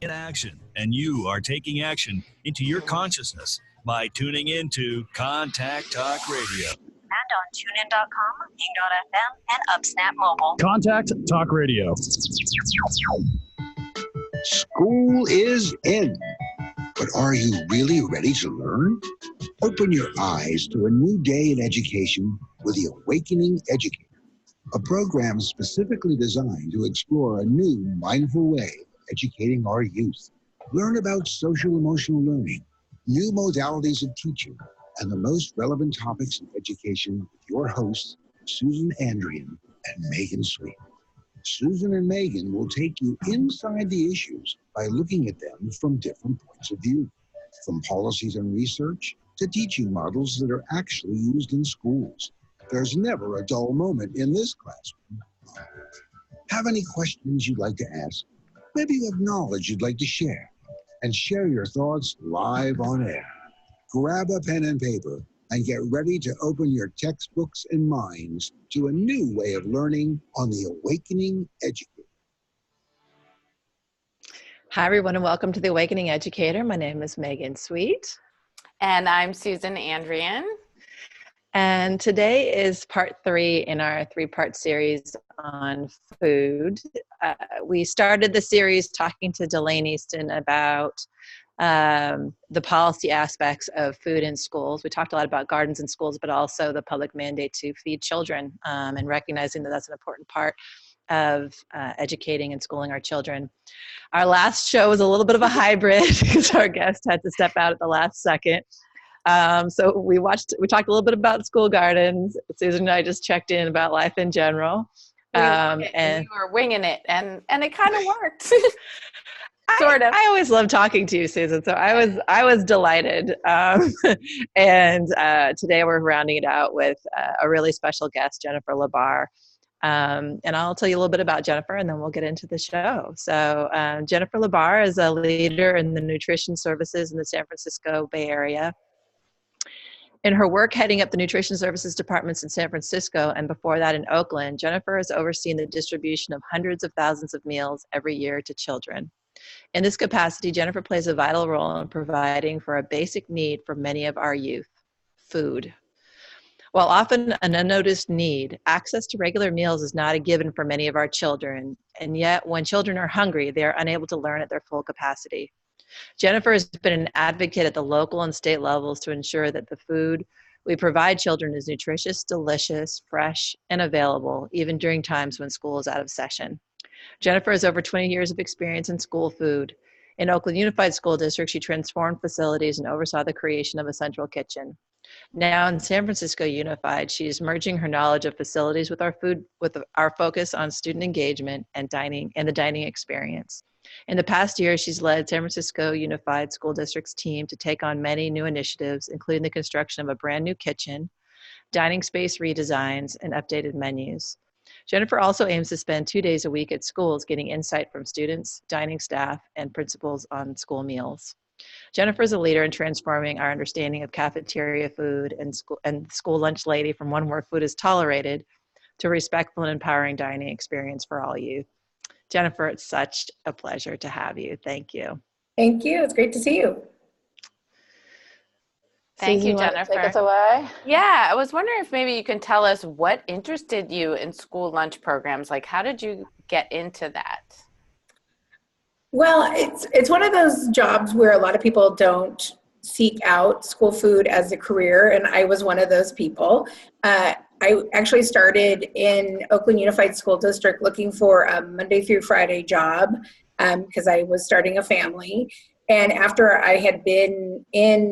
in action, and you are taking action into your consciousness by tuning into Contact Talk Radio. And on TuneIn.com, Ping.fm, and UpSnap Mobile. Contact Talk Radio. School is in, but are you really ready to learn? Open your eyes to a new day in education with the Awakening Educator, a program specifically designed to explore a new mindful way of educating our youth. Learn about social-emotional learning, new modalities of teaching, and the most relevant topics in education with your hosts, Susan Andrian and Megan Sweet. Susan and Megan will take you inside the issues by looking at them from different points of view, from policies and research to teaching models that are actually used in schools. There's never a dull moment in this classroom. Have any questions you'd like to ask? Maybe you have knowledge you'd like to share, and share your thoughts live on air. Grab a pen and paper and get ready to open your textbooks and minds to a new way of learning on the Awakening Educator. Hi, everyone, and welcome to the Awakening Educator. My name is Megan Sweet. And I'm Susan Andrian. And today is part 3 in our 3-part series on food. We started the series talking to Delane Easton about the policy aspects of food in schools. We talked a lot about gardens in schools, but also the public mandate to feed children, and recognizing that that's an important part of educating and schooling our children. Our last show was a little bit of a hybrid because our guest had to step out at the last second. So we talked a little bit about school gardens. Susan and I just checked in about life in general. And you were winging it, and it kind of worked. Sort of. I always love talking to you, Susan. So I was delighted. And today we're rounding it out with a really special guest, Jennifer LeBarre. And I'll tell you a little bit about Jennifer, and then we'll get into the show. So Jennifer LeBarre is a leader in the nutrition services in the San Francisco Bay Area. In her work heading up the nutrition services departments in San Francisco, and before that in Oakland, Jennifer has overseen the distribution of hundreds of thousands of meals every year to children. In this capacity, Jennifer plays a vital role in providing for a basic need for many of our youth: food. While often an unnoticed need, access to regular meals is not a given for many of our children, and yet when children are hungry, they are unable to learn at their full capacity. Jennifer has been an advocate at the local and state levels to ensure that the food we provide children is nutritious, delicious, fresh, and available, even during times when school is out of session. Jennifer has over 20 years of experience in school food. In Oakland Unified School District, she transformed facilities and oversaw the creation of a central kitchen. Now in San Francisco Unified, she is merging her knowledge of facilities with our food, with our focus on student engagement and dining and the dining experience. In the past year, she's led San Francisco Unified School District's team to take on many new initiatives, including the construction of a brand new kitchen, dining space redesigns, and updated menus. Jennifer also aims to spend 2 days a week at schools getting insight from students, dining staff, and principals on school meals. Jennifer is a leader in transforming our understanding of cafeteria food and school lunch lady from one where food is tolerated to a respectful and empowering dining experience for all youth. Jennifer, it's such a pleasure to have you. Thank you. Thank you. It's great to see you. Thank Susan, you, Jennifer. Take us away. Yeah, I was wondering if maybe you can tell us what interested you in school lunch programs. Like, how did you get into that? Well, it's one of those jobs where a lot of people don't seek out school food as a career, and I was one of those people. I actually started in Oakland Unified School District looking for a Monday through Friday job because I was starting a family. And after I had been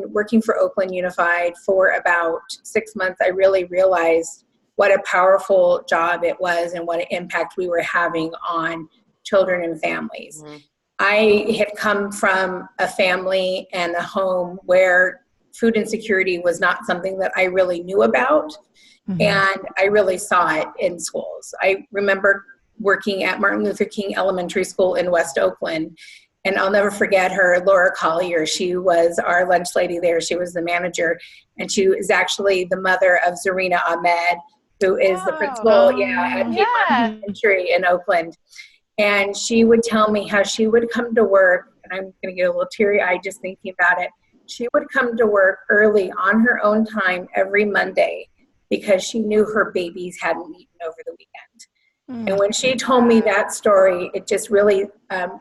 working for Oakland Unified for about 6 months, I really realized what a powerful job it was and what an impact we were having on children and families. Mm-hmm. I had come from a family and a home where food insecurity was not something that I really knew about. Mm-hmm. And I really saw it in schools. I remember working at Martin Luther King Elementary School in West Oakland, and I'll never forget her, Laura Collier. She was our lunch lady there. She was the manager, and she is actually the mother of Zarina Ahmed, who is the principal at Piedmont Elementary in Oakland. And she would tell me how she would come to work, and I'm going to get a little teary-eyed just thinking about it. She would come to work early on her own time every Monday because she knew her babies hadn't eaten over the weekend. And when she told me that story, it just really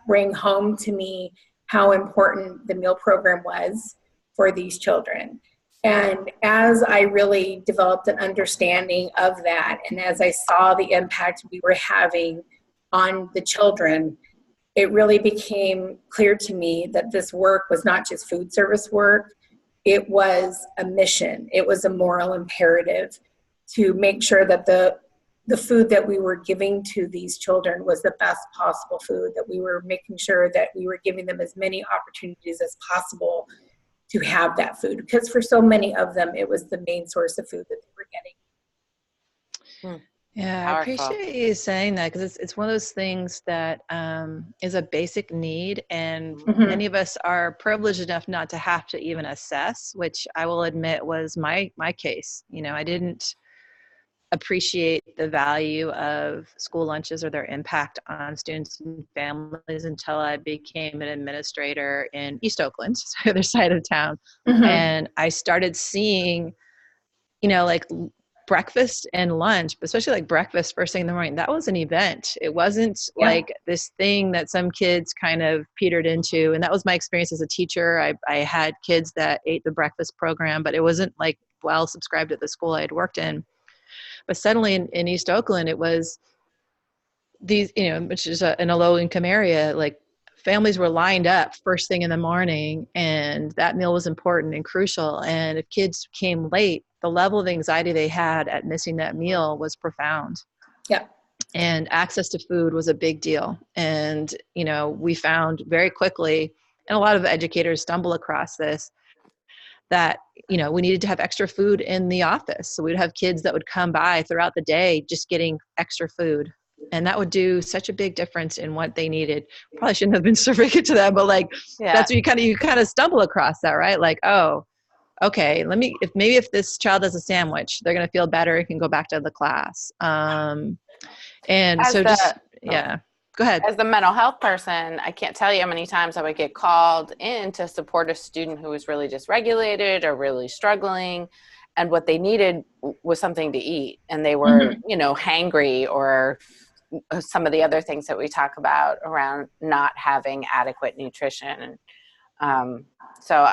rang home to me how important the meal program was for these children. And as I really developed an understanding of that, and as I saw the impact we were having on the children, it really became clear to me that this work was not just food service work. It was a mission. It was a moral imperative to make sure that the food that we were giving to these children was the best possible food, that we were making sure that we were giving them as many opportunities as possible to have that food. Because for so many of them, it was the main source of food that they were getting. Yeah, I appreciate you saying that, because it's one of those things that is a basic need, and many of us are privileged enough not to have to even assess, which I will admit was my case. You know, I didn't appreciate the value of school lunches or their impact on students and families until I became an administrator in East Oakland, the other side of town. And I started seeing, you know, like breakfast and lunch, but especially like breakfast first thing in the morning, that was an event. It wasn't like this thing that some kids kind of petered into. And that was my experience as a teacher. I had kids that ate the breakfast program, but it wasn't like well subscribed at the school I had worked in. But suddenly in East Oakland, it was these, you know, which is in a low income area, like families were lined up first thing in the morning, and that meal was important and crucial. And if kids came late, the level of anxiety they had at missing that meal was profound. Yeah. And access to food was a big deal. And, you know, we found very quickly, and a lot of educators stumble across this, that, you know, we needed to have extra food in the office. So we'd have kids that would come by throughout the day just getting extra food. And that would do such a big difference in what they needed. Probably shouldn't have been serving it to them, but like, that's what you kind of stumble across that, right? Like, oh, okay, if this child has a sandwich, they're going to feel better and can go back to the class. Go ahead. As the mental health person, I can't tell you how many times I would get called in to support a student who was really dysregulated or really struggling, and what they needed was something to eat, and they were, you know, hangry, or some of the other things that we talk about around not having adequate nutrition. So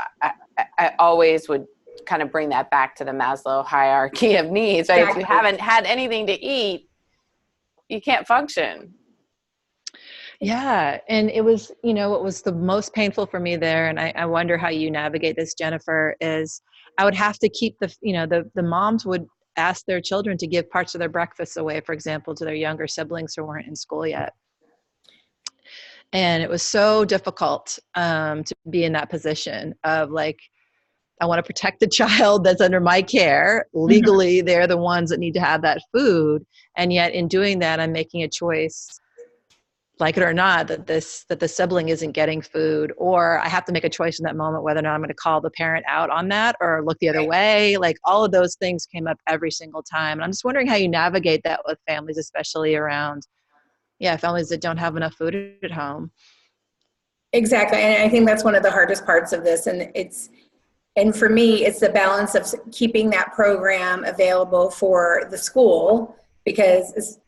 I always would kind of bring that back to the Maslow hierarchy of needs, right? Exactly. If you haven't had anything to eat, you can't function. Yeah. And it was, you know, what was the most painful for me there, and I wonder how you navigate this, Jennifer, is I would have to keep the moms would ask their children to give parts of their breakfast away, for example, to their younger siblings who weren't in school yet. And it was so difficult to be in that position of like, I want to protect the child that's under my care. Legally, they're the ones that need to have that food. And yet in doing that, I'm making a choice, like it or not, that the sibling isn't getting food, or I have to make a choice in that moment whether or not I'm going to call the parent out on that or look the other way. Like all of those things came up every single time. And I'm just wondering how you navigate that with families, especially around, families that don't have enough food at home. Exactly. And I think that's one of the hardest parts of this. And for me, it's the balance of keeping that program available for the school, because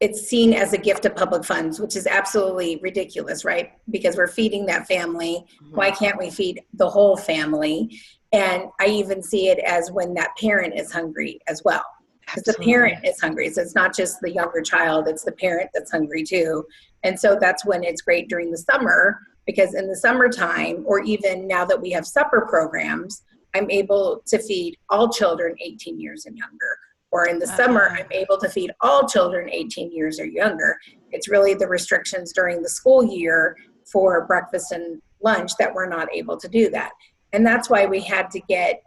it's seen as a gift of public funds, which is absolutely ridiculous, right? Because we're feeding that family. Why can't we feed the whole family? And I even see it as when that parent is hungry as well. Because the parent is hungry. So it's not just the younger child, it's the parent that's hungry too. And so that's when it's great during the summer, because in the summertime, or even now that we have supper programs, I'm able to feed all children 18 years and younger. Or in the summer, I'm able to feed all children 18 years or younger. It's really the restrictions during the school year for breakfast and lunch that we're not able to do that. And that's why we had to get,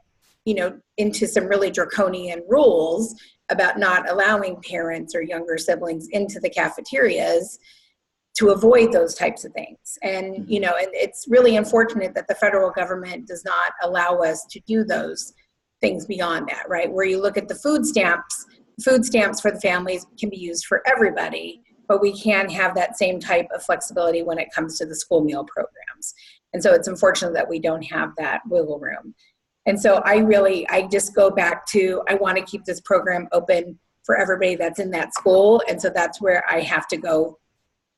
into some really draconian rules about not allowing parents or younger siblings into the cafeterias to avoid those types of things. And, and it's really unfortunate that the federal government does not allow us to do those things beyond that, right? Where you look at the food stamps for the families can be used for everybody, but we can have that same type of flexibility when it comes to the school meal programs. And so it's unfortunate that we don't have that wiggle room. And so I just go back to, I want to keep this program open for everybody that's in that school. And so that's where I have to go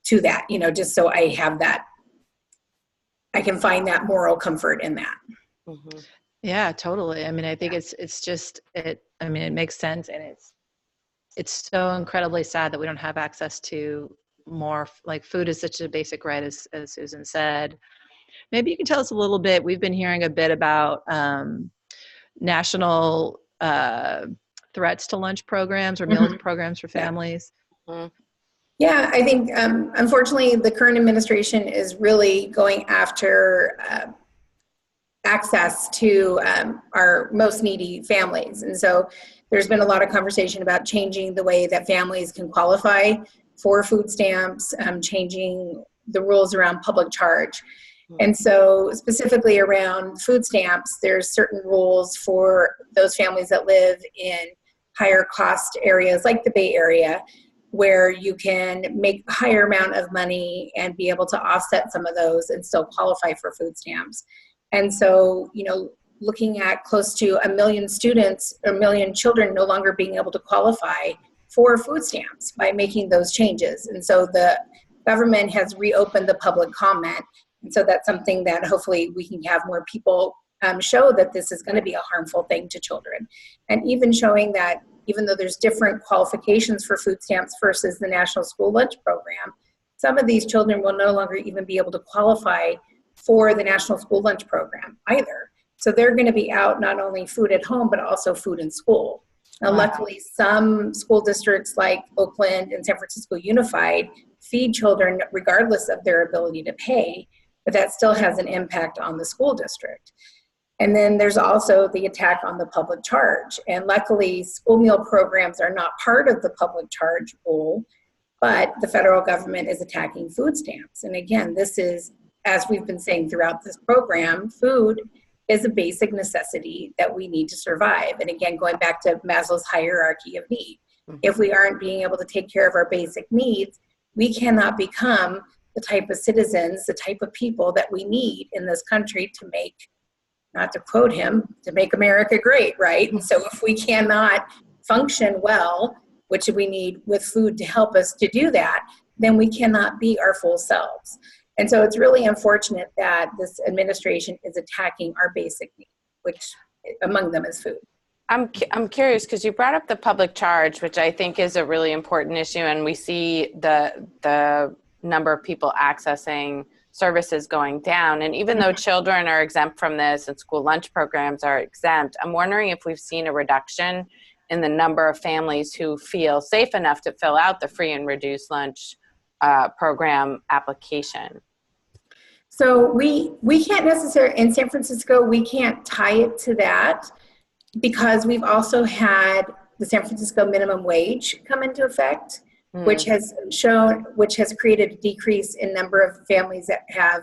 to that, just so I have that, I can find that moral comfort in that. Mm-hmm. Yeah, totally. I mean, I think it makes sense. And it's so incredibly sad that we don't have access to more, like food is such a basic right, as Susan said. Maybe you can tell us a little bit. We've been hearing a bit about national threats to lunch programs or meal programs for families. Mm-hmm. Yeah, I think unfortunately the current administration is really going after access to our most needy families. And so there's been a lot of conversation about changing the way that families can qualify for food stamps, changing the rules around public charge. And so specifically around food stamps, there's certain rules for those families that live in higher cost areas like the Bay Area, where you can make a higher amount of money and be able to offset some of those and still qualify for food stamps. And so, looking at close to 1 million students, or 1 million children no longer being able to qualify for food stamps by making those changes. And so the government has reopened the public comment. And so that's something that hopefully we can have more people show that this is going to be a harmful thing to children. And even showing that even though there's different qualifications for food stamps versus the National School Lunch Program, some of these children will no longer even be able to qualify for the National School Lunch Program either. So they're going to be out not only food at home, but also food in school. Now, luckily, some school districts like Oakland and San Francisco Unified feed children regardless of their ability to pay, but that still has an impact on the school district. And then there's also the attack on the public charge. And luckily, school meal programs are not part of the public charge rule, but the federal government is attacking food stamps. And again, this is, as we've been saying throughout this program, food is a basic necessity that we need to survive. And again, going back to Maslow's hierarchy of need, if we aren't being able to take care of our basic needs, we cannot become the type of citizens, the type of people that we need in this country to make, not to quote him, to make America great, right? And so if we cannot function well, which we need with food to help us to do that, then we cannot be our full selves. And so it's really unfortunate that this administration is attacking our basic needs, which among them is food. I'm curious because you brought up the public charge, which I think is a really important issue, and we see the number of people accessing services going down. And even though children are exempt from this and school lunch programs are exempt, I'm wondering if we've seen a reduction in the number of families who feel safe enough to fill out the free and reduced lunch program application. So we can't necessarily, in San Francisco, we can't tie it to that because we've also had the San Francisco minimum wage come into effect, which has created a decrease in number of families that have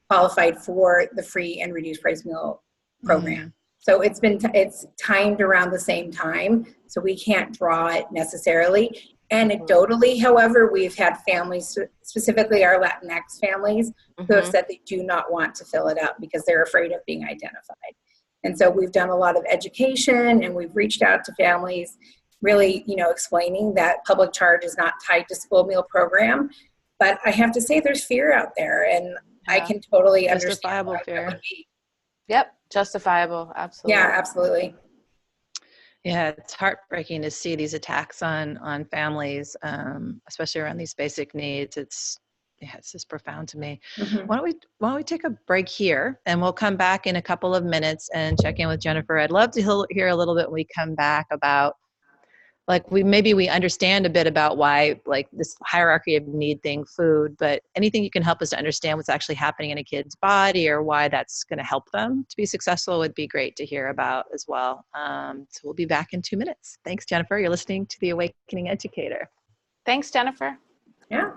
qualified for the free and reduced price meal program. So it's timed around the same time, so we can't draw it necessarily. Anecdotally, however, we've had families, specifically our Latinx families, who have said they do not want to fill it out because they're afraid of being identified. And so we've done a lot of education and we've reached out to families, really, explaining that public charge is not tied to school meal program. But I have to say there's fear out there, and I can totally understand why that would be. Yep, justifiable, absolutely. Yeah, absolutely. Yeah, it's heartbreaking to see these attacks on families, especially around these basic needs. It's just profound to me. Why don't we take a break here, and we'll come back in a couple of minutes and check in with Jennifer. I'd love to hear a little bit when we come back about, like, we understand a bit about why, like, this hierarchy of need thing, food, but anything you can help us to understand what's actually happening in a kid's body or why that's going to help them to be successful would be great to hear about as well. So we'll be back in 2 minutes. Thanks, Jennifer. You're listening to The Awakening Educator. Thanks, Jennifer. Yeah.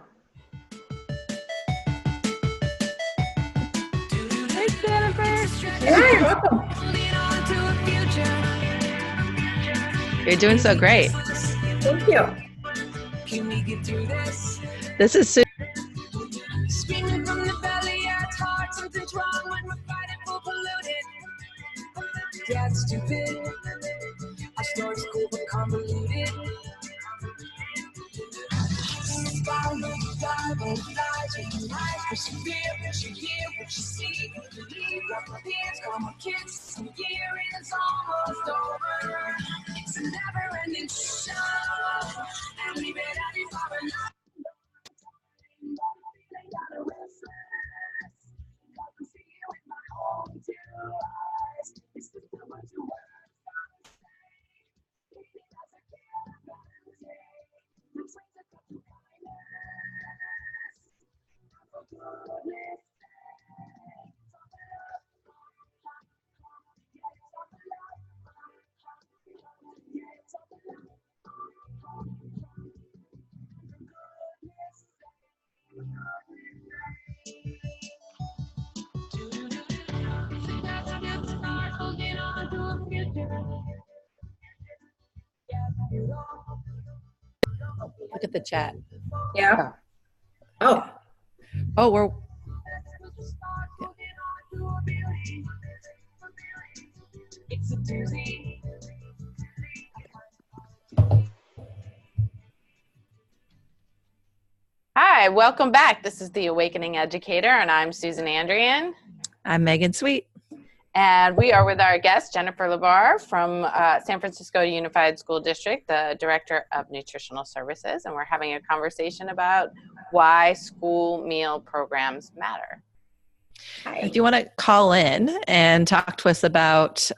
Thanks, Jennifer. Yeah, you're welcome. You're doing so great. Thank you. This is Sue. Screaming from the belly, yeah, it's hard. Something's wrong when we're fighting for polluted. Yeah, it's stupid. I started school but convoluted. Persevere, what you hear, what you see. Believe what my peers, got my kids. Some year is almost over. It's a never-ending show, and we've been at it for enough. Look at the chat. Yeah. Oh. Oh, we're. It's a doozy. Hi, welcome back. This is the Awakening Educator, and I'm Susan Andrian. I'm Megan Sweet. And we are with our guest, Jennifer LeBarre from San Francisco Unified School District, the Director of Nutritional Services. And we're having a conversation about why school meal programs matter. Hi. If you want to call in and talk to us about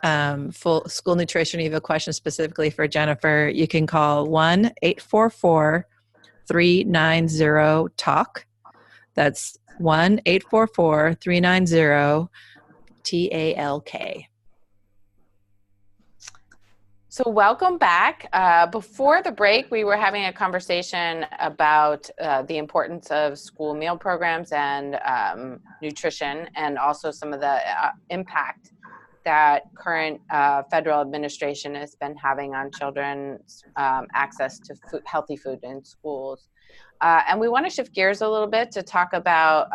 full school nutrition, you have a question specifically for Jennifer, you can call 1-844-390-TALK. That's 1-844-390-TALK. So welcome back. Before the break, we were having a conversation about the importance of school meal programs and nutrition, and also some of the impact that current federal administration has been having on children's access to healthy food in schools. And we want to shift gears a little bit to talk about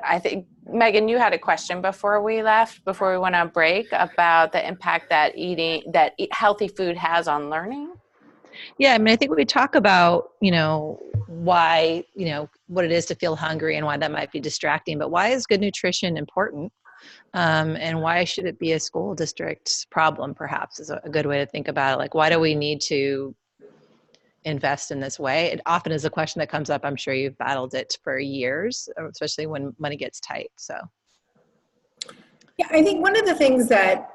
I think, Megan, you had a question before we went on break about the impact that healthy food has on learning. Yeah, I mean, I think we talk about, why, what it is to feel hungry and why that might be distracting, but why is good nutrition important? And why should it be a school district problem, perhaps, is a good way to think about it. Like, why do we need to invest in this way? It often is a question that comes up. I'm sure you've battled it for years, especially when money gets tight. So, Yeah, I think one of the things that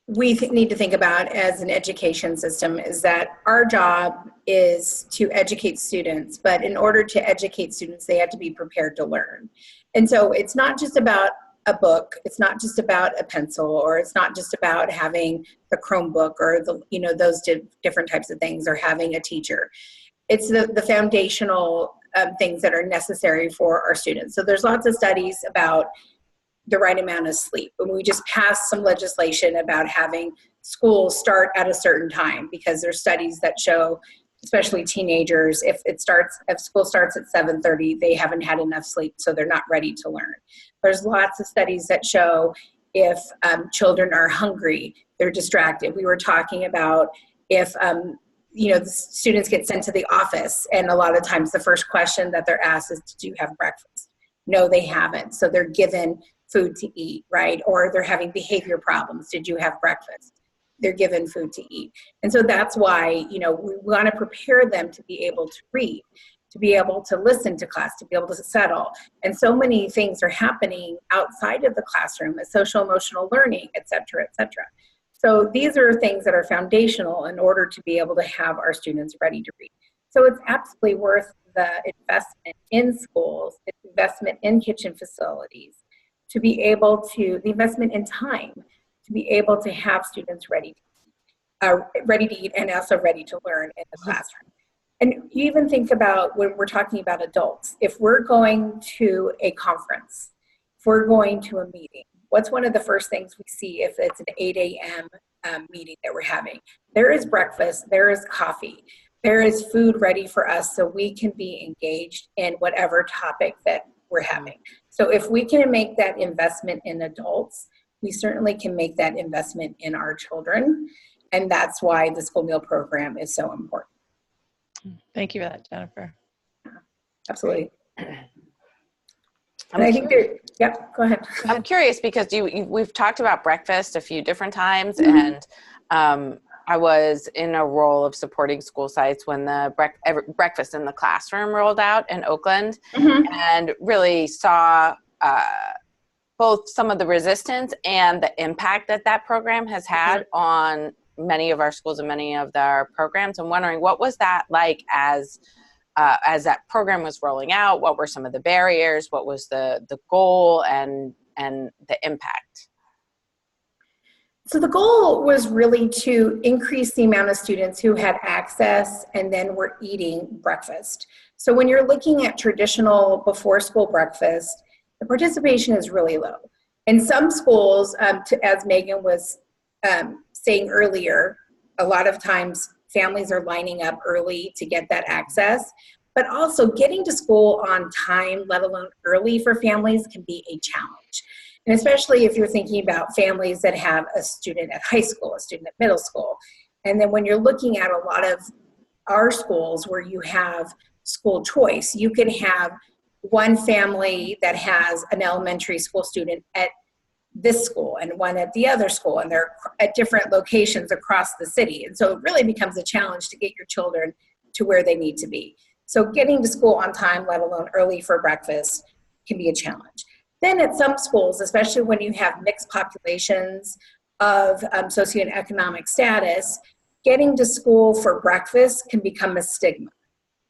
we need to think about as an education system is that our job is to educate students, but in order to educate students, they have to be prepared to learn. And so it's not just about a book, it's not just about a pencil, or it's not just about having the Chromebook or those different types of things, or having a teacher. It's the foundational things that are necessary for our students. So there's lots of studies about the right amount of sleep. And we just passed some legislation about having schools start at a certain time, because there's studies that show, especially teenagers, if school starts at 7:30, they haven't had enough sleep, so they're not ready to learn. There's lots of studies that show if children are hungry, they're distracted. We were talking about if the students get sent to the office, and a lot of times the first question that they're asked is, "Did you have breakfast?" No, they haven't. So they're given food to eat, right? Or they're having behavior problems. Did you have breakfast? They're given food to eat. And so that's why, we want to prepare them to be able to read, to be able to listen to class, to be able to settle. And so many things are happening outside of the classroom, as social emotional learning, et cetera, et cetera. So these are things that are foundational in order to be able to have our students ready to read. So it's absolutely worth the investment in schools, the investment in kitchen facilities, to be able to, the investment in time, to be able to have students ready to eat and also ready to learn in the classroom. And you even think about when we're talking about adults, if we're going to a conference, if we're going to a meeting, what's one of the first things we see if it's an 8 a.m. Meeting that we're having? There is breakfast, there is coffee. there is food ready for us so we can be engaged in whatever topic that we're having. So if we can make that investment in adults, we certainly can make that investment in our children. And that's why the school meal program is so important. Thank you for that, Jennifer. Absolutely. And I think yeah, go ahead. I'm curious because we've talked about breakfast a few different times, and I was in a role of supporting school sites when the breakfast in the classroom rolled out in Oakland, and really saw both some of the resistance and the impact that program has had on many of our schools and many of our programs. I'm wondering, what was that like as that program was rolling out? What were some of the barriers? What was the goal and the impact? So the goal was really to increase the amount of students who had access and then were eating breakfast. So when you're looking at traditional before school breakfast, the participation is really low. In some schools, as Megan was saying earlier, a lot of times families are lining up early to get that access, but also getting to school on time, let alone early for families, can be a challenge. And especially if you're thinking about families that have a student at high school, a student at middle school. And then when you're looking at a lot of our schools where you have school choice, you can have one family that has an elementary school student at this school and one at the other school, and they're at different locations across the city. And so it really becomes a challenge to get your children to where they need to be. So getting to school on time, let alone early for breakfast, can be a challenge. Then at some schools, especially when you have mixed populations of socioeconomic status, getting to school for breakfast can become a stigma.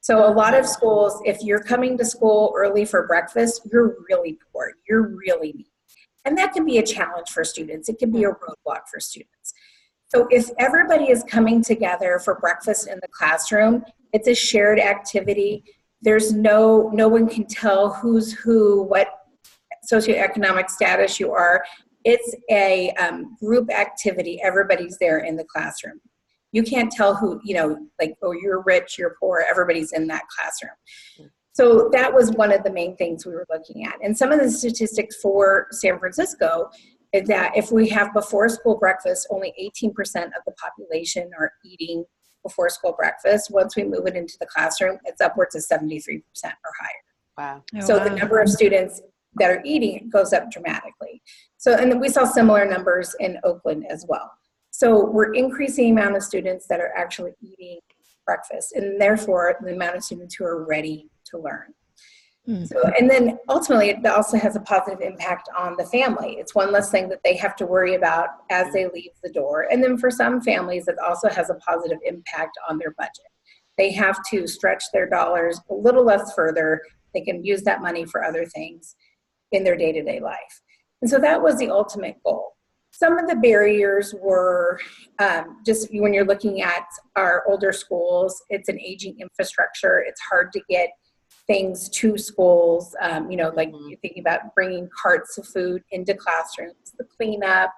So a lot of schools, if you're coming to school early for breakfast, you're really poor, you're really needy. And that can be a challenge for students. It can be a roadblock for students. So if everybody is coming together for breakfast in the classroom, it's a shared activity. There's no one can tell who's who, what socioeconomic status you are. It's a group activity. Everybody's there in the classroom. You can't tell who, like, oh, you're rich, you're poor, everybody's in that classroom. So that was one of the main things we were looking at. And some of the statistics for San Francisco is that if we have before school breakfast, only 18% of the population are eating before school breakfast. Once we move it into the classroom, it's upwards of 73% or higher. Wow. So the number of students that are eating it goes up dramatically. So, and we saw similar numbers in Oakland as well. So we're increasing the amount of students that are actually eating breakfast, and therefore the amount of students who are ready to learn. So, and then ultimately it also has a positive impact on the family. It's one less thing that they have to worry about as they leave the door. And then for some families, it also has a positive impact on their budget. They have to stretch their dollars a little less further. They can use that money for other things in their day-to-day life. And so that was the ultimate goal. Some of the barriers were just when you're looking at our older schools, it's an aging infrastructure. It's hard to get things to schools, like you're thinking about bringing carts of food into classrooms, the cleanup,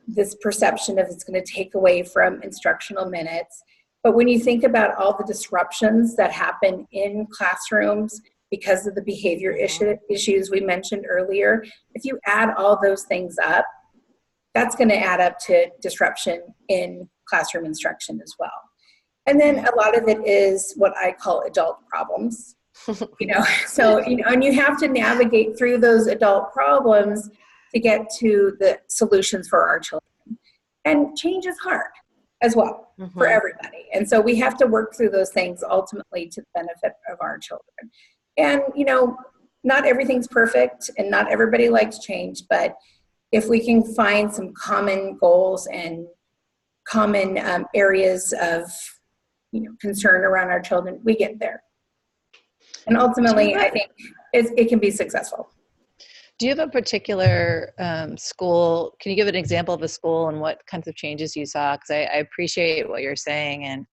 this perception of it's going to take away from instructional minutes. But when you think about all the disruptions that happen in classrooms because of the behavior issues we mentioned earlier, if you add all those things up, that's going to add up to disruption in classroom instruction as well. And then a lot of it is what I call adult problems, and you have to navigate through those adult problems to get to the solutions for our children. And change is hard as well for everybody. And so we have to work through those things ultimately to the benefit of our children. And, not everything's perfect and not everybody likes change, but if we can find some common goals and common areas of concern around our children, we get there. And ultimately, I think it can be successful. Do you have a particular school? Can you give an example of a school and what kinds of changes you saw? Because I appreciate what you're saying, and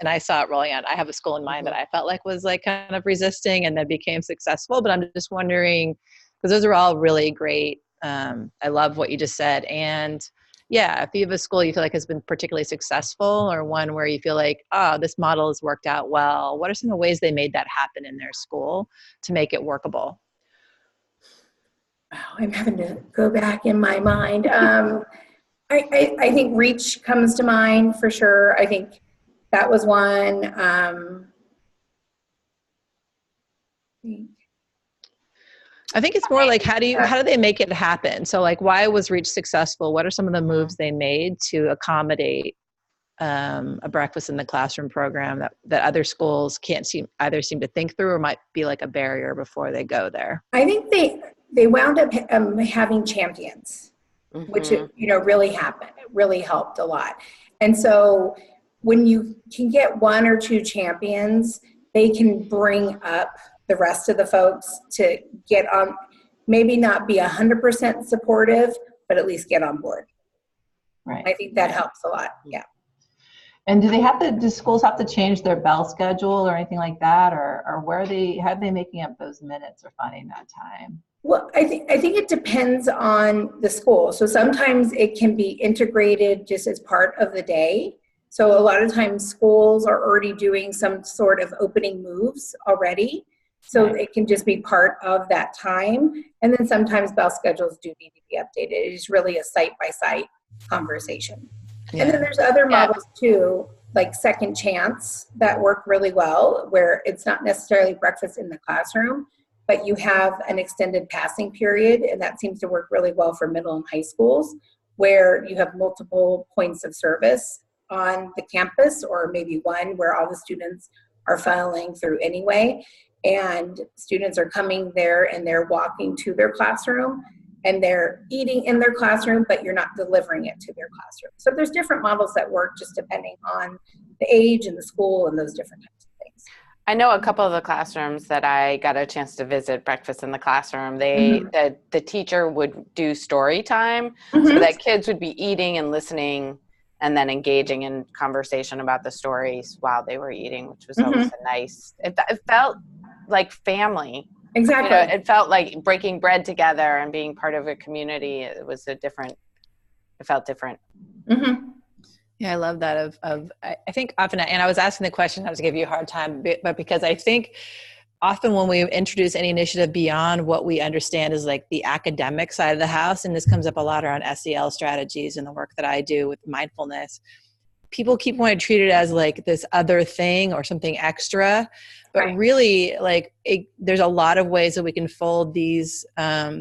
I saw it rolling out. I have a school in mind that I felt like was like kind of resisting and then became successful. But I'm just wondering, because those are all really great. I love what you just said, and yeah, if you have a school you feel like has been particularly successful, or one where you feel like, oh, this model has worked out well, what are some of the ways they made that happen in their school to make it workable? Oh, I'm having to go back in my mind. I think Reach comes to mind for sure. I think that was one. I think it's more like, how do they make it happen? So like, why was Reach successful? What are some of the moves they made to accommodate a breakfast in the classroom program that other schools can't either seem to think through, or might be like a barrier before they go there? I think they wound up having champions, which really happened. It really helped a lot. And so when you can get one or two champions, they can bring up the rest of the folks to get on, maybe not be 100% supportive, but at least get on board. Right. I think that helps a lot. Yeah. And do schools have to change their bell schedule or anything like that, or how are they making up those minutes or finding that time? Well, I think it depends on the school. So sometimes it can be integrated just as part of the day. So a lot of times schools are already doing some sort of opening moves already. So it can just be part of that time. And then sometimes bell schedules do need to be updated. It is really a site-by-site conversation. Yeah. And then there's other models too, like Second Chance, that work really well, where it's not necessarily breakfast in the classroom, but you have an extended passing period. And that seems to work really well for middle and high schools, where you have multiple points of service on the campus, or maybe one where all the students are funneling through anyway. And students are coming there and they're walking to their classroom and they're eating in their classroom, but you're not delivering it to their classroom. So there's different models that work just depending on the age and the school and those different types of things. I know a couple of the classrooms that I got a chance to visit breakfast in the classroom. The teacher would do story time so that kids would be eating and listening and then engaging in conversation about the stories while they were eating, which was always a nice, it felt like family. Exactly. It felt like breaking bread together and being part of a community. It felt different. Yeah, I love that. I think often, and I was asking the question, I was giving you a hard time, but because I think often when we introduce any initiative beyond what we understand is like the academic side of the house, and this comes up a lot around SEL strategies and the work that I do with mindfulness, people keep wanting to treat it as like this other thing or something extra, but really like there's a lot of ways that we can fold these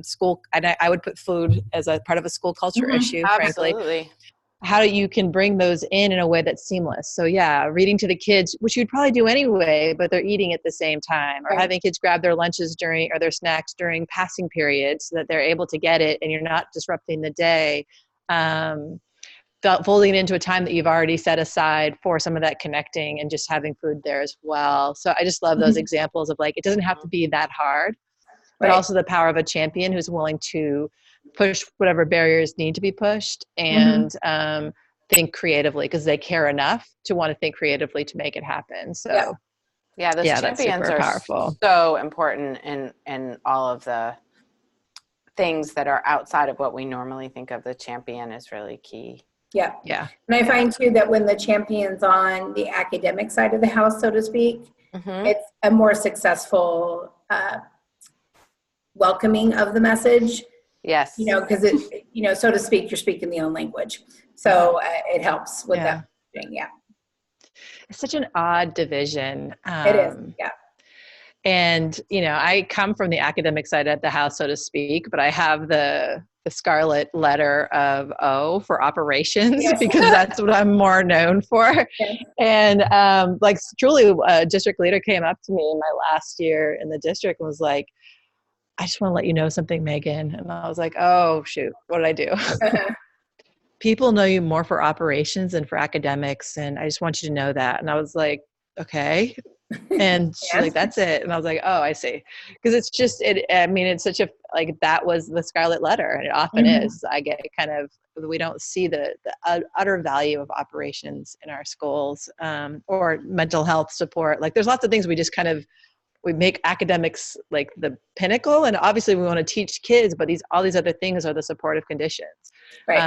school, and I would put food as a part of a school culture issue, Absolutely. frankly. How you can bring those in a way that's seamless. So yeah, reading to the kids, which you'd probably do anyway, but they're eating at the same time, or having kids grab their lunches or their snacks during passing periods so that they're able to get it and you're not disrupting the day. Folding it into a time that you've already set aside for some of that connecting and just having food there as well. So I just love those examples of like, it doesn't have to be that hard, but also the power of a champion who's willing to push whatever barriers need to be pushed and think creatively because they care enough to want to think creatively to make it happen. So those champions are powerful. So important in all of the things that are outside of what we normally think of. The champion is really key. Yeah. And I find too that when the champion's on the academic side of the house, so to speak, it's a more successful welcoming of the message. Yes. Because it, so to speak, you're speaking the own language. So it helps with that. Yeah. It's such an odd division. It is. Yeah. And, I come from the academic side of the house, so to speak, but I have the scarlet letter of O for operations because that's what I'm more known for. Yes. And truly a district leader came up to me in my last year in the district and was like, I just want to let you know something, Megan. And I was like, oh, shoot, what did I do? People know you more for operations than for academics. And I just want you to know that. And I was like, okay. And she's like, that's it. And I was like, oh, I see. Because it's just, it's such a, that was the scarlet letter. And it often is. I get kind of, we don't see the utter value of operations in our schools or mental health support. There's lots of things we just kind of, we make academics like the pinnacle, and obviously we want to teach kids, but all these other things are the supportive conditions. Right.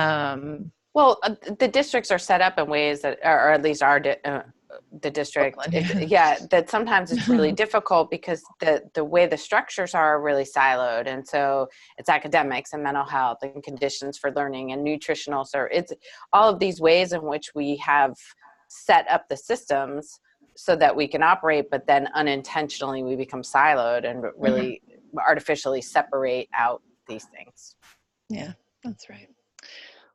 Well, the districts are set up in ways that, or at least the district, that sometimes it's really difficult because the way the structures are really siloed. And so it's academics and mental health and conditions for learning and nutritional. So it's all of these ways in which we have set up the systems so that we can operate, but then unintentionally we become siloed and really artificially separate out these things. Yeah, that's right.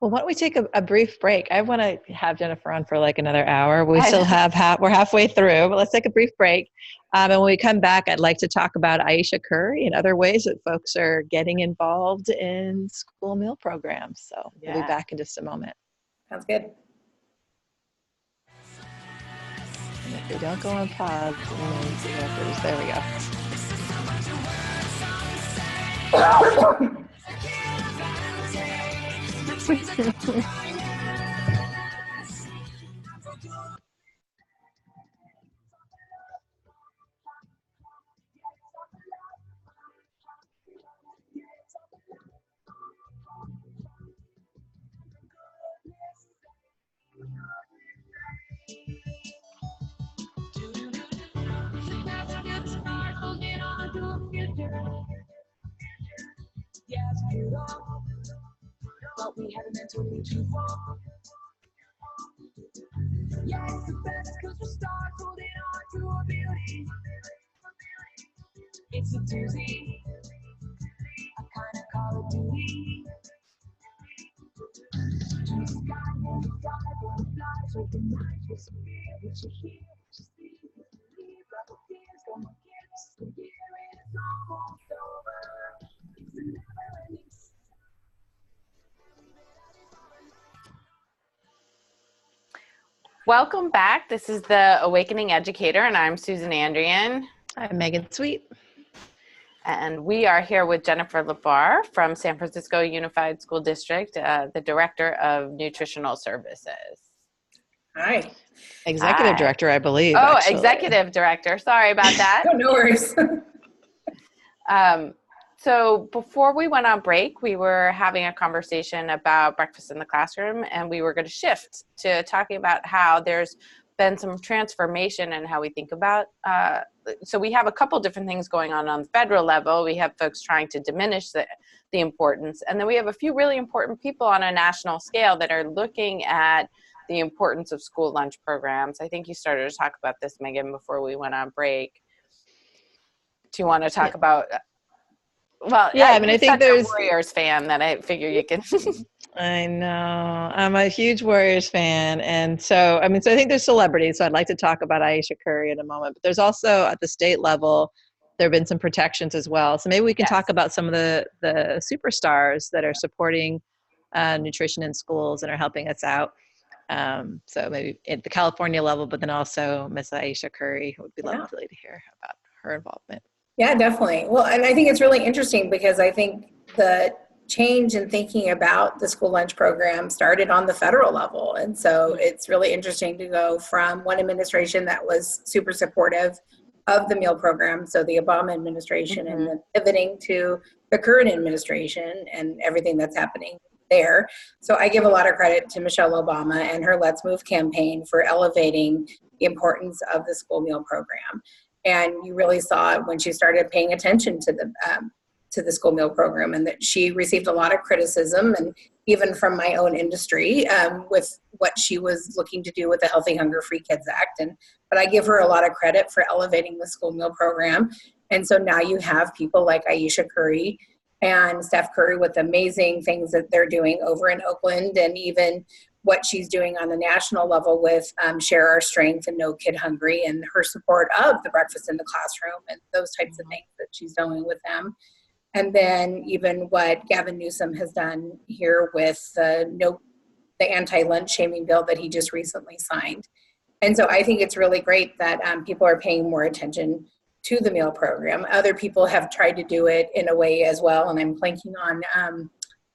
Well, why don't we take a brief break? I want to have Jennifer on for like another hour. We still have we're halfway through, but let's take a brief break. And when we come back, I'd like to talk about Aisha Curry and other ways that folks are getting involved in school meal programs. So we'll be back in just a moment. Sounds good. And if we don't go on pause, there we go. But we haven't been totally too far. Yeah, it's the best because we're stars holding on to our beauty. It's a doozy. I kind of call it duty. To the sky and the sky, butterflies, open minds, what's so real, what you hear, what you see, what you believe, rebel fears, got my gifts, the year is almost over. It's a never-ending. Welcome back. This is the Awakening Educator, and I'm Susan Andrian. I'm Megan Sweet. And we are here with Jennifer LeBarre from San Francisco Unified School District, the Director of Nutritional Services. Hi. Executive Director, I believe. Oh, actually. Executive Director. Sorry about that. No worries. So before we went on break, we were having a conversation about breakfast in the classroom, and we were going to shift to talking about how there's been some transformation in how we think about. So we have a couple different things going on the federal level. We have folks trying to diminish the importance, and then we have a few really important people on a national scale that are looking at the importance of school lunch programs. I think you started to talk about this, Megan, before we went on break. Do you want to talk about? Well, yeah, I mean, I think there's a Warriors fan that I figure you can. I know. I'm a huge Warriors fan. And so, I mean, so I think there's celebrities. So I'd like to talk about Aisha Curry in a moment. But there's also at the state level, there have been some protections as well. So maybe we can talk about some of the superstars that are supporting nutrition in schools and are helping us out. So maybe at the California level, but then also Miss Aisha Curry. It would be lovely to hear about her involvement. Yeah, definitely. Well, and I think it's really interesting because I think the change in thinking about the school lunch program started on the federal level. And so it's really interesting to go from one administration that was super supportive of the meal program, so the Obama administration, and then pivoting to the current administration and everything that's happening there. So I give a lot of credit to Michelle Obama and her Let's Move campaign for elevating the importance of the school meal program. And you really saw it when she started paying attention to the school meal program, and that she received a lot of criticism, and even from my own industry, with what she was looking to do with the Healthy Hunger Free Kids Act. But I give her a lot of credit for elevating the school meal program. And so now you have people like Aisha Curry and Steph Curry with amazing things that they're doing over in Oakland, and even what she's doing on the national level with Share Our Strength and No Kid Hungry, and her support of the breakfast in the classroom and those types of things that she's doing with them. And then even what Gavin Newsom has done here with the anti-lunch shaming bill that he just recently signed. And so I think it's really great that people are paying more attention to the meal program. Other people have tried to do it in a way as well, and I'm blanking on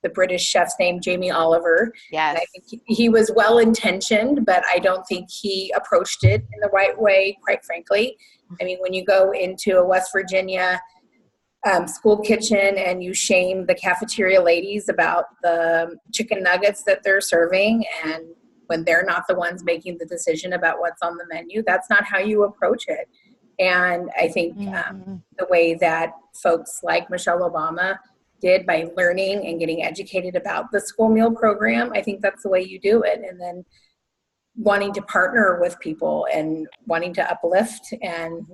the British chef's name, Jamie Oliver. Yes. And I think he was well-intentioned, but I don't think he approached it in the right way, quite frankly. I mean, when you go into a West Virginia school kitchen and you shame the cafeteria ladies about the chicken nuggets that they're serving, and when they're not the ones making the decision about what's on the menu, that's not how you approach it. And I think the way that folks like Michelle Obama did by learning and getting educated about the school meal program, I think that's the way you do it. And then wanting to partner with people and wanting to uplift and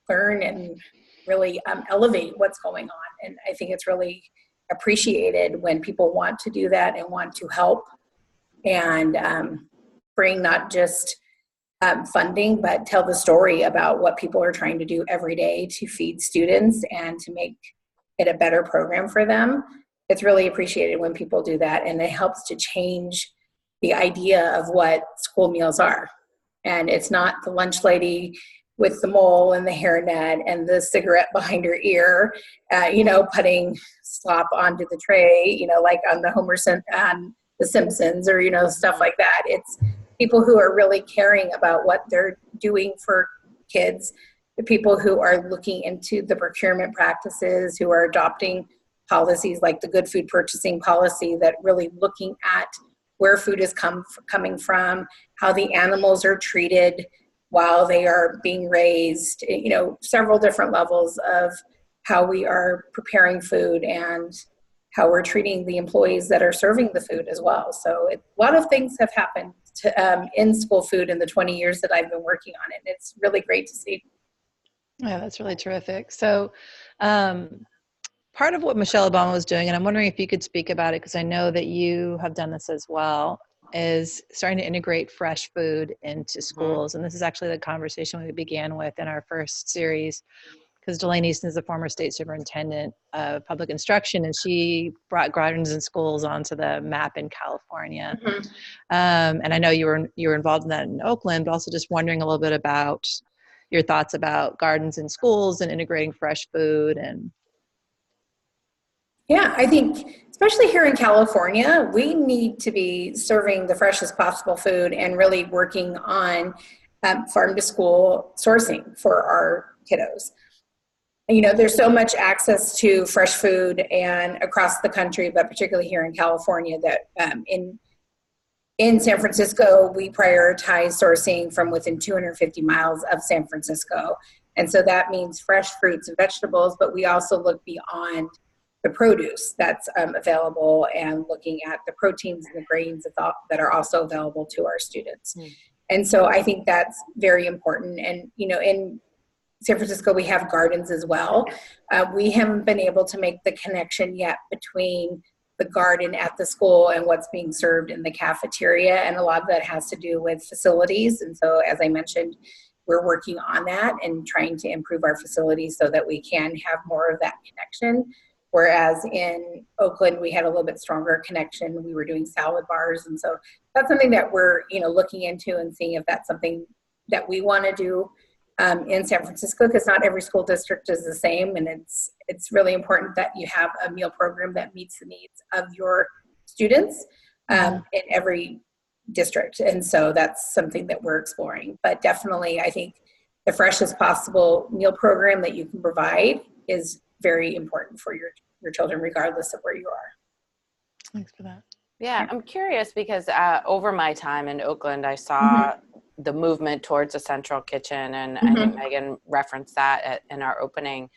learn and really elevate what's going on. And I think it's really appreciated when people want to do that and want to help and bring not just funding, but tell the story about what people are trying to do every day to feed students and to make it a better program for them. It's really appreciated when people do that, and it helps to change the idea of what school meals are. And it's not the lunch lady with the mole and the hairnet and the cigarette behind her ear, putting slop onto the tray, like on the on the Simpsons or, stuff like that. It's people who are really caring about what they're doing for kids, the people who are looking into the procurement practices, who are adopting policies like the good food purchasing policy that really looking at where food is coming from, how the animals are treated while they are being raised, several different levels of how we are preparing food and how we're treating the employees that are serving the food as well. So a lot of things have happened in school food in the 20 years that I've been working on it. It's really great to see. Yeah, that's really terrific. So part of what Michelle Obama was doing, and I'm wondering if you could speak about it, because I know that you have done this as well, is starting to integrate fresh food into schools. And this is actually the conversation we began with in our first series, because Delaney Easton is the former state superintendent of public instruction, and she brought gardens in schools onto the map in California. And I know you were involved in that in Oakland, but also just wondering a little bit about your thoughts about gardens in schools and integrating fresh food. And yeah, I think especially here in California, we need to be serving the freshest possible food and really working on farm to school sourcing for our kiddos. There's so much access to fresh food and across the country, but particularly here in California, that in San Francisco, we prioritize sourcing from within 250 miles of San Francisco. And so that means fresh fruits and vegetables, but we also look beyond the produce that's available and looking at the proteins and the grains that are also available to our students. And so I think that's very important. And, in San Francisco, we have gardens as well. We haven't been able to make the connection yet between the garden at the school and what's being served in the cafeteria. And a lot of that has to do with facilities. And so, as I mentioned, we're working on that and trying to improve our facilities so that we can have more of that connection. Whereas in Oakland, we had a little bit stronger connection. We were doing salad bars. And so that's something that we're, looking into and seeing if that's something that we want to do in San Francisco, because not every school district is the same. And it's really important that you have a meal program that meets the needs of your students in every district. And so that's something that we're exploring. But definitely, I think the freshest possible meal program that you can provide is very important for your children, regardless of where you are. Thanks for that. Yeah, I'm curious because over my time in Oakland, I saw the movement towards a central kitchen, and I think Megan referenced that in our opening.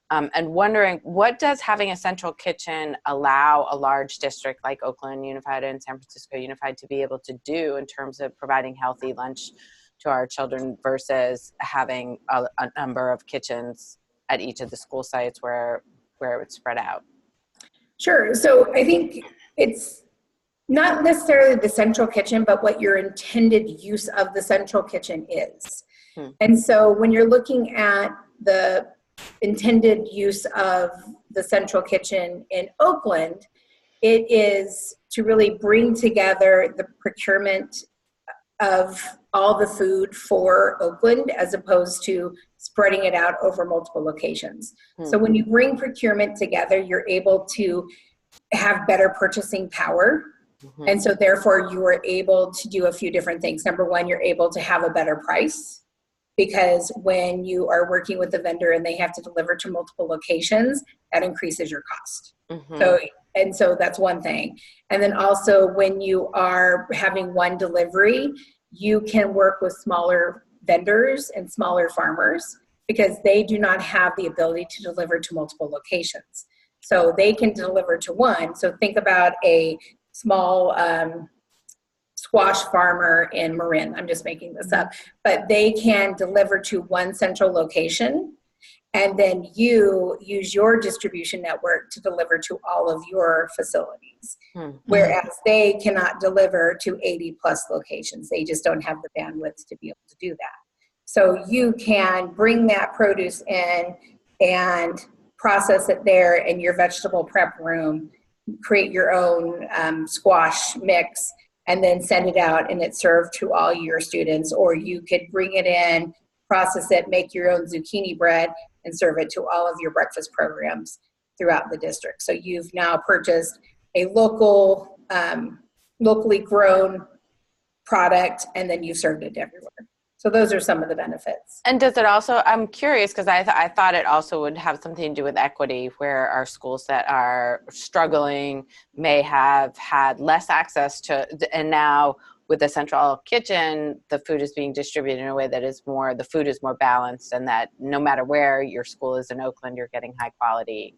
And wondering, what does having a central kitchen allow a large district like Oakland Unified and San Francisco Unified to be able to do in terms of providing healthy lunch to our children versus having a number of kitchens at each of the school sites where it's spread out? Sure. So I think it's not necessarily the central kitchen, but what your intended use of the central kitchen is. And so when you're looking at the intended use of the central kitchen in Oakland, it is to really bring together the procurement of all the food for Oakland as opposed to spreading it out over multiple locations. So when you bring procurement together, you're able to have better purchasing power. And so therefore you are able to do a few different things. Number one, you're able to have a better price because when you are working with a vendor and they have to deliver to multiple locations, that increases your cost. So that's one thing. And then also when you are having one delivery, you can work with smaller vendors and smaller farmers because they do not have the ability to deliver to multiple locations. So they can deliver to one. So think about a small squash farmer in Marin. I'm just making this up, but they can deliver to one central location, and then you use your distribution network to deliver to all of your facilities. Whereas they cannot deliver to 80 plus locations. They just don't have the bandwidth to be able to do that. So you can bring that produce in and process it there in your vegetable prep room, create your own squash mix, and then send it out and it's served to all your students. Or you could bring it in, process it, make your own zucchini bread, and serve it to all of your breakfast programs throughout the district. So you've now purchased a locally grown product, and then you've served it everywhere. So those are some of the benefits. And does it also, I'm curious, because I thought it also would have something to do with equity, where our schools that are struggling may have had less access to, and now with the central kitchen, the food is being distributed in a way that is more, the food is more balanced, and that no matter where your school is in Oakland, you're getting high quality.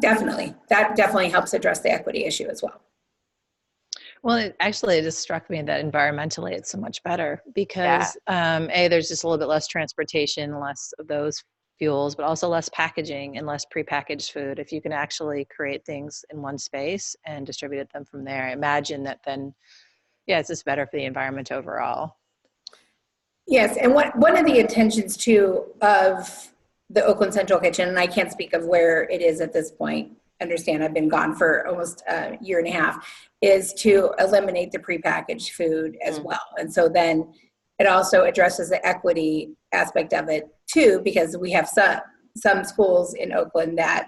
Definitely. That definitely helps address the equity issue as well. Well, it just struck me that environmentally it's so much better because there's just a little bit less transportation, less of those fuels, but also less packaging and less prepackaged food. If you can actually create things in one space and distribute them from there, I imagine that then, it's just better for the environment overall. Yes, and one of the intentions too of the Oakland Central Kitchen, and I can't speak of where it is at this point, understand I've been gone for almost a year and a half, is to eliminate the prepackaged food as well. And so then it also addresses the equity aspect of it too, because we have some schools in Oakland that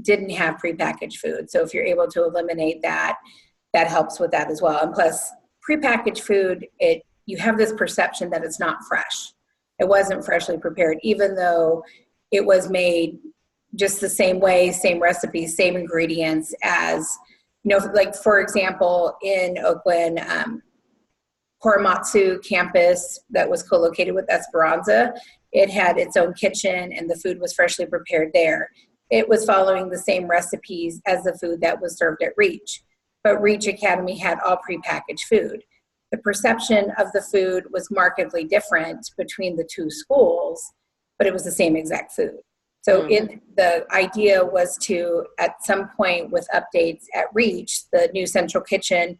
didn't have prepackaged food. So if you're able to eliminate that, that helps with that as well. And plus prepackaged food, you have this perception that it's not fresh. It wasn't freshly prepared, even though it was made just the same way, same recipes, same ingredients as, like for example, in Oakland, Korematsu campus that was co-located with Esperanza, it had its own kitchen and the food was freshly prepared there. It was following the same recipes as the food that was served at Reach, but Reach Academy had all prepackaged food. The perception of the food was markedly different between the two schools, but it was the same exact food. So the idea was to, at some point with updates at Reach, the new central kitchen,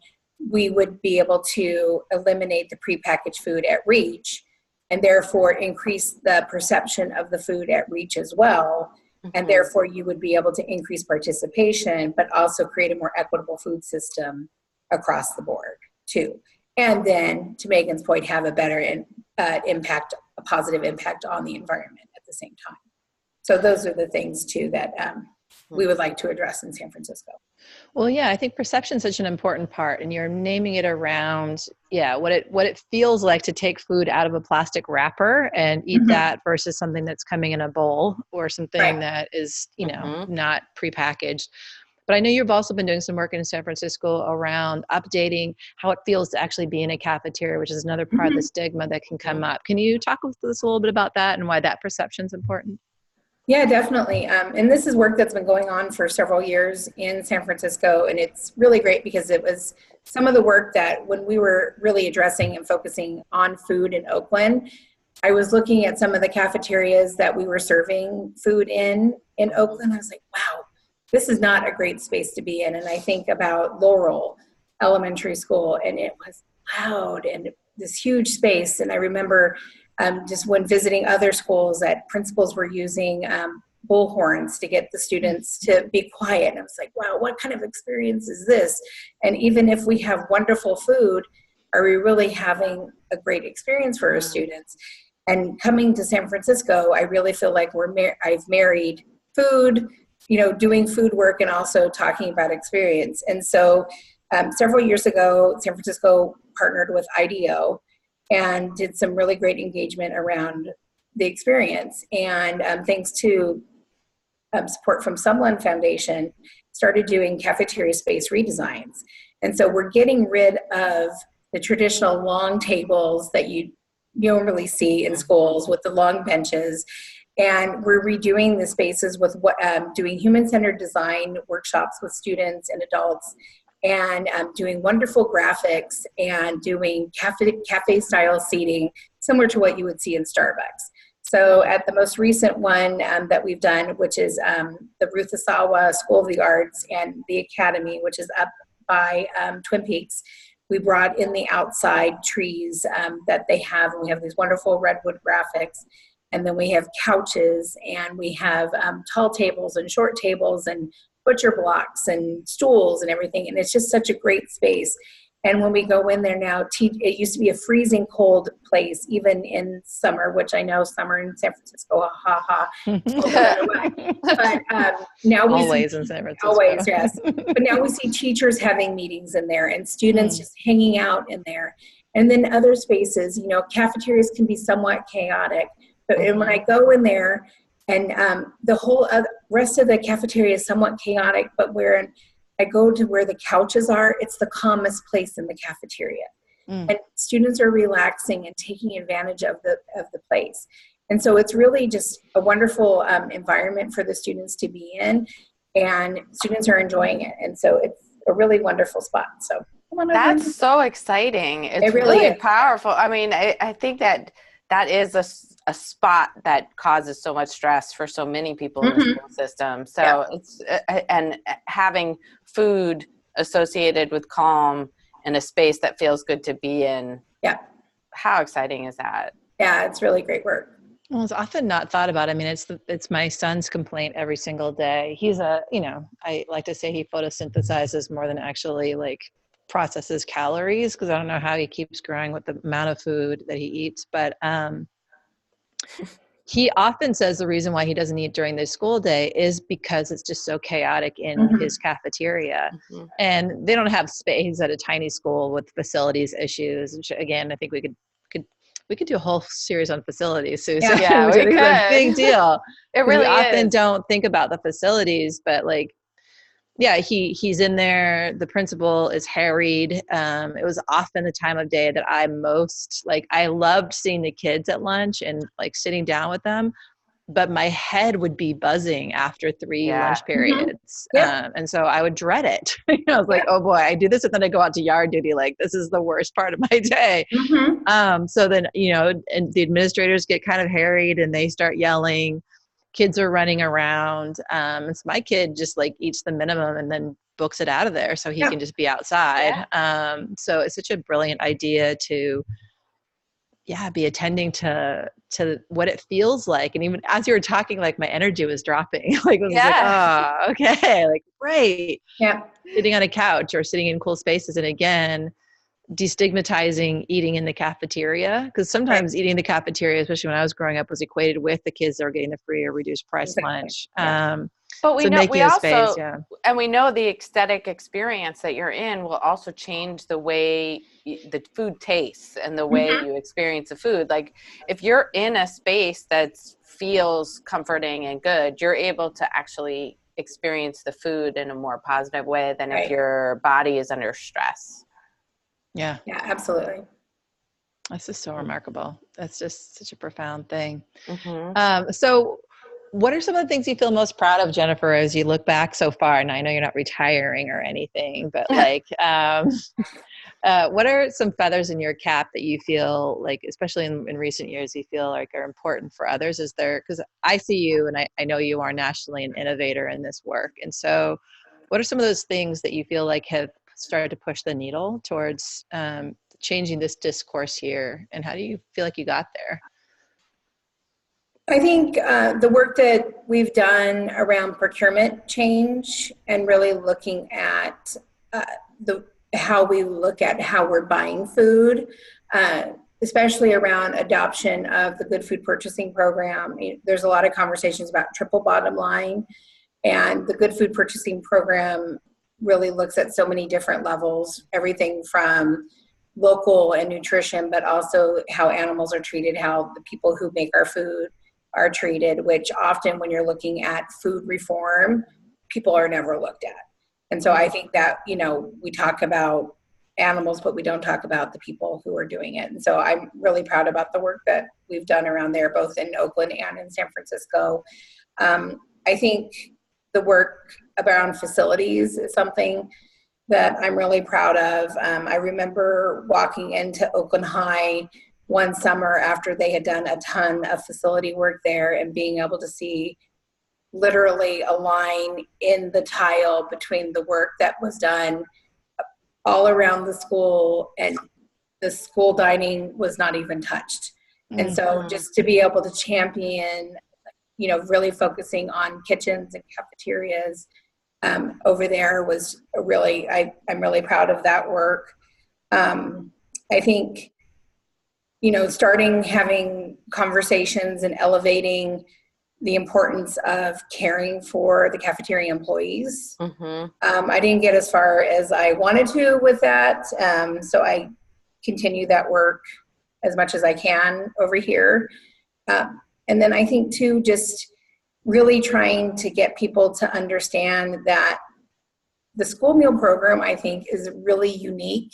we would be able to eliminate the prepackaged food at Reach and therefore increase the perception of the food at Reach as well. And therefore you would be able to increase participation, but also create a more equitable food system across the board too. And then, to Megan's point, have a better impact, a positive impact on the environment at the same time. So those are the things too that we would like to address in San Francisco. Well, yeah, I think perception is such an important part, and you're naming it around, what it feels like to take food out of a plastic wrapper and eat that versus something that's coming in a bowl or something that is, not prepackaged. But I know you've also been doing some work in San Francisco around updating how it feels to actually be in a cafeteria, which is another part of the stigma that can come up. Can you talk with us a little bit about that and why that perception is important? Yeah, definitely. And this is work that's been going on for several years in San Francisco. And it's really great because it was some of the work that when we were really addressing and focusing on food in Oakland, I was looking at some of the cafeterias that we were serving food in Oakland. I was like, wow, this is not a great space to be in. And I think about Laurel Elementary School, and it was loud and this huge space. And I remember just when visiting other schools that principals were using bullhorns to get the students to be quiet. And I was like, wow, what kind of experience is this? And even if we have wonderful food, are we really having a great experience for our students? And coming to San Francisco, I really feel like I've married food, doing food work and also talking about experience. And so several years ago, San Francisco partnered with IDEO and did some really great engagement around the experience. And thanks to support from Sumlin Foundation, started doing cafeteria space redesigns. And so we're getting rid of the traditional long tables that you normally see in schools with the long benches. And we're redoing the spaces with doing human-centered design workshops with students and adults, and doing wonderful graphics and doing cafe-style seating, similar to what you would see in Starbucks. So at the most recent one that we've done, which is the Ruth Asawa School of the Arts and the Academy, which is up by Twin Peaks, we brought in the outside trees that they have. And we have these wonderful redwood graphics. And then we have couches, and we have tall tables and short tables and butcher blocks and stools and everything. And it's just such a great space. And when we go in there now, it used to be a freezing cold place, even in summer, which I know summer in San Francisco, But now we always see, in San Francisco. Always, yes. But now we see teachers having meetings in there and students just hanging out in there. And then other spaces, cafeterias can be somewhat chaotic. But and when I go in there, and the whole rest of the cafeteria is somewhat chaotic, but I go to where the couches are, it's the calmest place in the cafeteria. And students are relaxing and taking advantage of the place. And so it's really just a wonderful environment for the students to be in, and students are enjoying it. And so it's a really wonderful spot. So that's so exciting. It's really powerful. I mean, I think that is a spot that causes so much stress for so many people in the school system. So it's and having food associated with calm in a space that feels good to be in. Yeah. How exciting is that? Yeah, it's really great work. Well, it's often not thought about. I mean, it's my son's complaint every single day. He's I like to say he photosynthesizes more than actually processes calories, because I don't know how he keeps growing with the amount of food that he eats. But he often says the reason why he doesn't eat during the school day is because it's just so chaotic in his cafeteria. And they don't have space. He's at a tiny school with facilities issues. Which, again, I think we could do a whole series on facilities, Susan. Yeah, which I think is a big deal. It really we often is. don't think about the facilities, but he's in there. The principal is harried. It was often the time of day that I most I loved seeing the kids at lunch and sitting down with them, but my head would be buzzing after 3 lunch periods. And so I would dread it. I was oh boy, I do this and then I go out to yard duty. This is the worst part of my day. So then, and the administrators get kind of harried and they start yelling. Kids are running around. So my kid just eats the minimum and then books it out of there so he can just be outside. So it's such a brilliant idea to be attending to what it feels like. And even as you were talking, my energy was dropping. Oh, okay. Great. Yeah. Sitting on a couch or sitting in cool spaces. And again, destigmatizing eating in the cafeteria, because sometimes eating in the cafeteria, especially when I was growing up, was equated with the kids that were getting the free or reduced price lunch. But we know the aesthetic experience that you're in will also change the way the food tastes and the way you experience the food. If you're in a space that feels comforting and good, you're able to actually experience the food in a more positive way than if your body is under stress. Yeah, absolutely. That's just so remarkable. That's just such a profound thing. So what are some of the things you feel most proud of, Jennifer, as you look back so far? And I know you're not retiring or anything, but what are some feathers in your cap that you feel especially in recent years, you feel are important for others? Is there, because I see you and I know you are nationally an innovator in this work. And so what are some of those things that you feel have started to push the needle towards changing this discourse here? And how do you feel you got there? I think the work that we've done around procurement change and really looking at how we look at how we're buying food, especially around adoption of the Good Food Purchasing Program. There's a lot of conversations about triple bottom line, and the Good Food Purchasing Program really looks at so many different levels, everything from local and nutrition, but also how animals are treated, how the people who make our food are treated, which often when you're looking at food reform, people are never looked at. And so I think that, we talk about animals, but we don't talk about the people who are doing it. And so I'm really proud about the work that we've done around there, both in Oakland and in San Francisco. I think the work around facilities is something that I'm really proud of. I remember walking into Oakland High one summer after they had done a ton of facility work there and being able to see literally a line in the tile between the work that was done all around the school, and the school dining was not even touched. And so just to be able to champion, really focusing on kitchens and cafeterias over there was really, I'm really proud of that work. I think, starting having conversations and elevating the importance of caring for the cafeteria employees. I didn't get as far as I wanted to with that. So I continue that work as much as I can over here. And then I think too, just really trying to get people to understand that the school meal program, I think, is really unique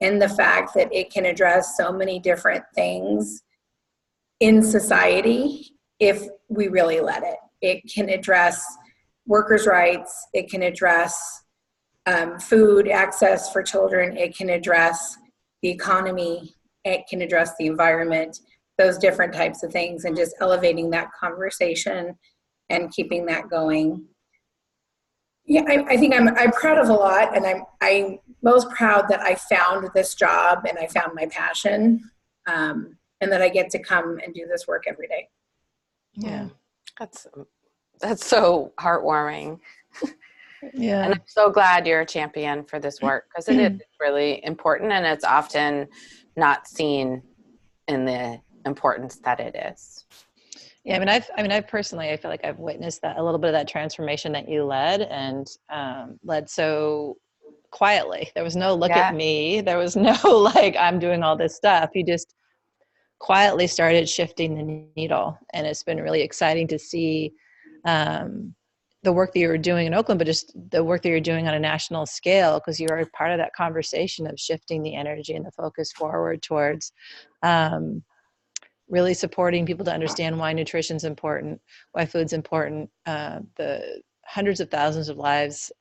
in the fact that it can address so many different things in society if we really let it. It can address workers' rights. It can address food access for children. It can address the economy. It can address the environment, those different types of things, and just elevating that conversation and keeping that going. Yeah, I think I'm proud of a lot, and I'm most proud that I found this job and I found my passion, and that I get to come and do this work every day. Yeah. That's so heartwarming. Yeah. And I'm so glad you're a champion for this work, because it is really important, and it's often not seen in the importance that it is. Yeah, I personally, I feel like I've witnessed that a little bit of that transformation that you led, and led so quietly. There was no look at me. There was no like, I'm doing all this stuff. You just quietly started shifting the needle, and it's been really exciting to see the work that you were doing in Oakland, but just the work that you're doing on a national scale, because you are part of that conversation of shifting the energy and the focus forward towards really supporting people to understand why nutrition is important, why food's important, the hundreds of thousands of lives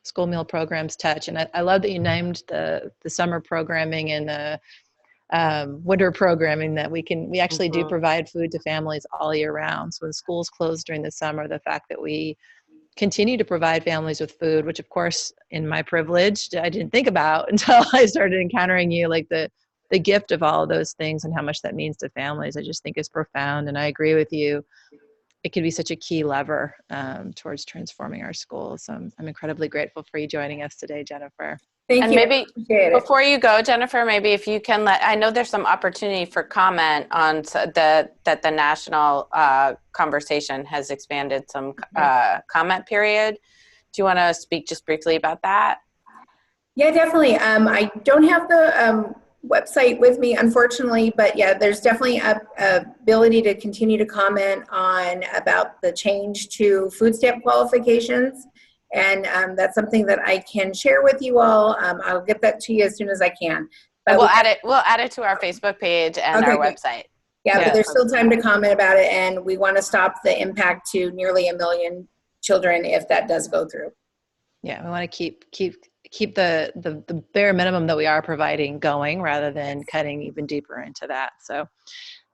school meal programs touch. And I love that you named the summer programming and the winter programming, that we actually do provide food to families all year round. So when schools close during the summer, the fact that we continue to provide families with food, which of course in my privilege, I didn't think about until I started encountering you, like the gift of all of those things and how much that means to families, I just think is profound. And I agree with you. It could be such a key lever towards transforming our schools. So I'm incredibly grateful for you joining us today, Jennifer. Thank you. Maybe before you go, Jennifer, maybe if you can I know there's some opportunity for comment on that the national conversation has expanded some comment period. Do you want to speak just briefly about that? Yeah, definitely. I don't have the website with me, unfortunately, but yeah, there's definitely a ability to continue to comment on about the change to food stamp qualifications. And that's something that I can share with you all. I'll get that to you as soon as I can. But we'll add it to our Facebook page and our website. Yeah, but there's still time to comment about it, and we want to stop the impact to nearly 1 million children if that does go through. Yeah, we want to keep the bare minimum that we are providing going, rather than cutting even deeper into that. So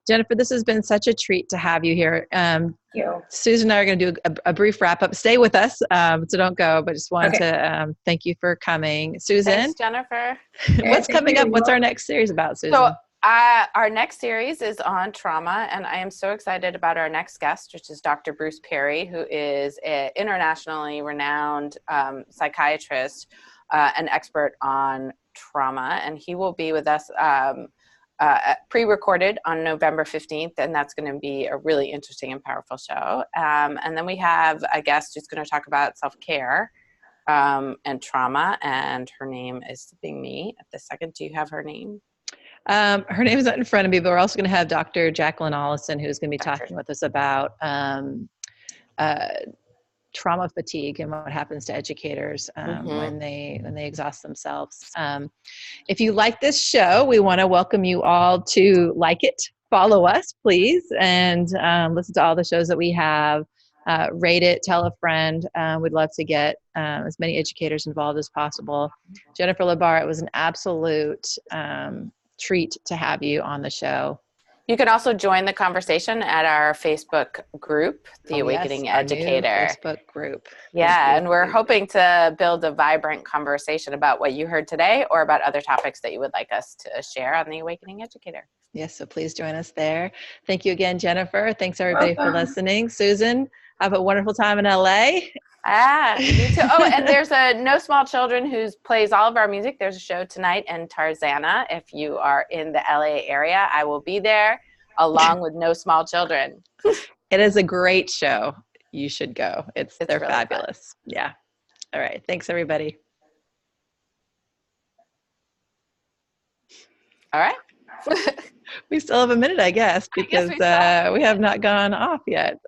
Jennifer, this has been such a treat to have you here. Thank you. Susan and I are going to do a brief wrap up. Stay with us, so don't go, but just wanted to thank you for coming. Susan? Thanks, Jennifer. What's coming up? What's our next series about, Susan? So our next series is on trauma, and I am so excited about our next guest, which is Dr. Bruce Perry, who is an internationally renowned psychiatrist, an expert on trauma, and he will be with us pre-recorded on November 15th, and that's going to be a really interesting and powerful show. And then we have a guest who's going to talk about self-care, and trauma, and her name is slipping me at the second. Do you have her name? Her name is not in front of me, but we're also going to have Dr. Jacqueline Ollison, who's going to be talking with us about trauma fatigue and what happens to educators when they exhaust themselves. If you like this show, we want to welcome you all to like it, follow us, please, and listen to all the shows that we have. Rate it, tell a friend. We'd love to get as many educators involved as possible. Jennifer LeBarre, it was an absolute treat to have you on the show. You can also join the conversation at our Facebook group, the Awakening Educator. Our new Facebook group. Yeah, and we're hoping to build a vibrant conversation about what you heard today or about other topics that you would like us to share on the Awakening Educator. Yes, so please join us there. Thank you again, Jennifer. Thanks everybody for listening. Susan, have a wonderful time in LA. You too. Oh, and there's a No Small Children who plays all of our music. There's a show tonight in Tarzana. If you are in the LA area, I will be there along with No Small Children. It is a great show. You should go. They're really fabulous. Fun. Yeah. All right. Thanks, everybody. All right. We still have a minute, I guess, because we have not gone off yet.